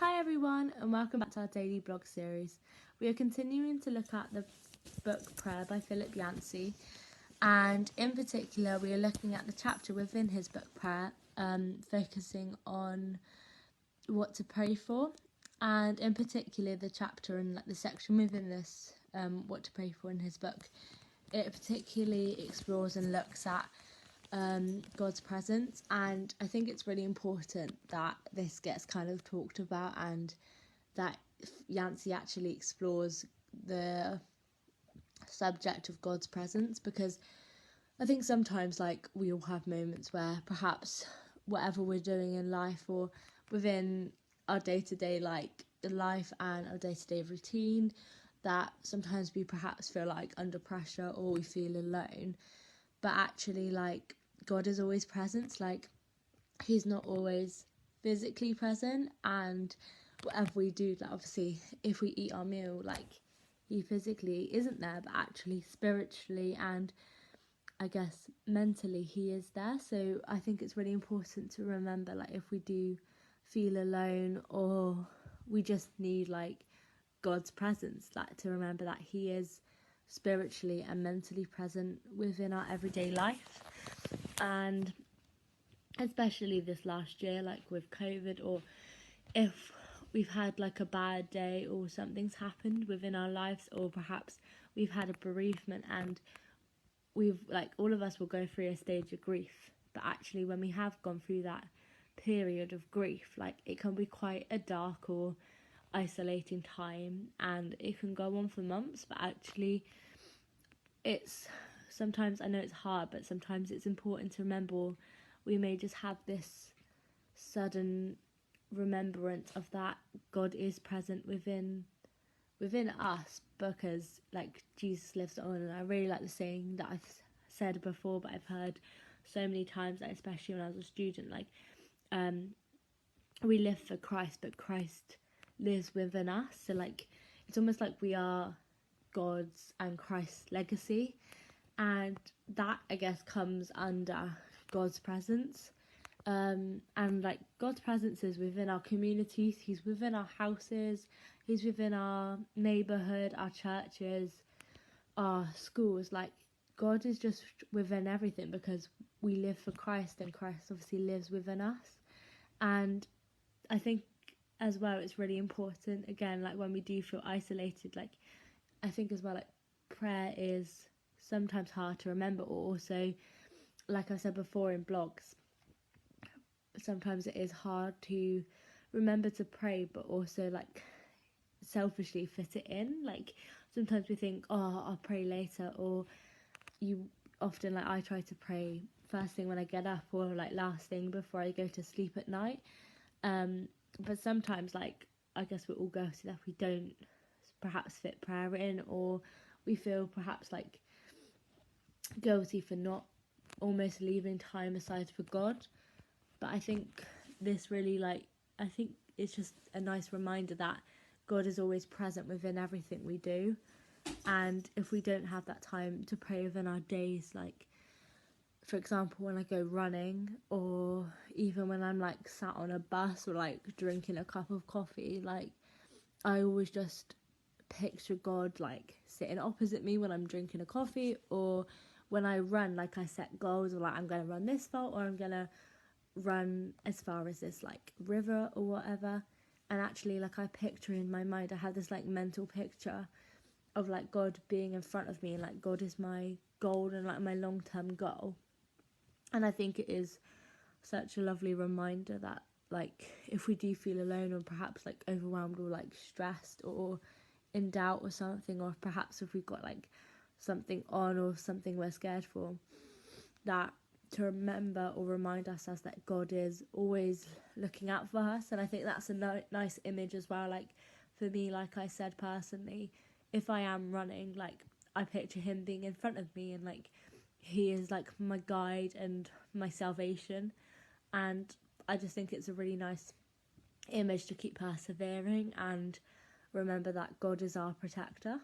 Hi everyone, and welcome back to our daily blog series. We are continuing to look at the book Prayer by Philip Yancey, and in particular we are looking at the chapter within his book Prayer, focusing on what to pray for, and in particular the chapter and the section within this what to pray for in his book. It particularly explores and looks at God's presence, and I think it's really important that this gets kind of talked about and that Yancey actually explores the subject of God's presence, because I think sometimes we all have moments where perhaps whatever we're doing in life or within our day-to-day life and our day-to-day routine, that sometimes we perhaps feel under pressure or we feel alone, but actually God is always present. He's not always physically present, and whatever we do, obviously if we eat our meal, he physically isn't there, but actually spiritually and I guess mentally he is there. So I think it's really important to remember, if we do feel alone or we just need God's presence, to remember that he is spiritually and mentally present within our everyday life. And especially this last year, with COVID, or if we've had a bad day or something's happened within our lives, or perhaps we've had a bereavement, and we've all of us will go through a stage of grief, but actually when we have gone through that period of grief, it can be quite a dark or isolating time, and it can go on for months, but actually it's sometimes, I know it's hard, but sometimes it's important to remember we may just have this sudden remembrance of that God is present within us, because Jesus lives on. And I really like the saying that I've said before, but I've heard so many times, especially when I was a student, we live for Christ, but Christ lives within us. So it's almost like we are God's and Christ's legacy, and that I guess comes under God's presence. And God's presence is within our communities, he's within our houses, he's within our neighbourhood, our churches, our schools. God is just within everything, because we live for Christ and Christ obviously lives within us. And I think as well it's really important, again, when we do feel isolated, I think as well prayer is sometimes hard to remember, or also, like I said before in blogs, sometimes it is hard to remember to pray, but also selfishly fit it in. Sometimes we think, oh, I'll pray later, or you often, I try to pray first thing when I get up, or last thing before I go to sleep at night. But sometimes I guess we're all guilty that we don't perhaps fit prayer in, or we feel perhaps guilty for not almost leaving time aside for God. But I think this really I think it's just a nice reminder that God is always present within everything we do. And if we don't have that time to pray within our days, for example, when I go running, or even when I'm sat on a bus, or drinking a cup of coffee, I always just picture God sitting opposite me when I'm drinking a coffee, or when I run, I set goals, or I'm going to run this far, or I'm going to run as far as this river or whatever. And actually I picture in my mind, I have this mental picture of God being in front of me, and God is my goal and my long-term goal. And I think it is such a lovely reminder that if we do feel alone, or perhaps overwhelmed, or stressed, or in doubt or something, or perhaps if we've got something on, or something we're scared for, that to remember or remind ourselves that God is always looking out for us. And I think that's a nice image as well. For me, I said personally, if I am running, I picture him being in front of me, and he is my guide and my salvation. And I just think it's a really nice image to keep persevering and remember that God is our protector.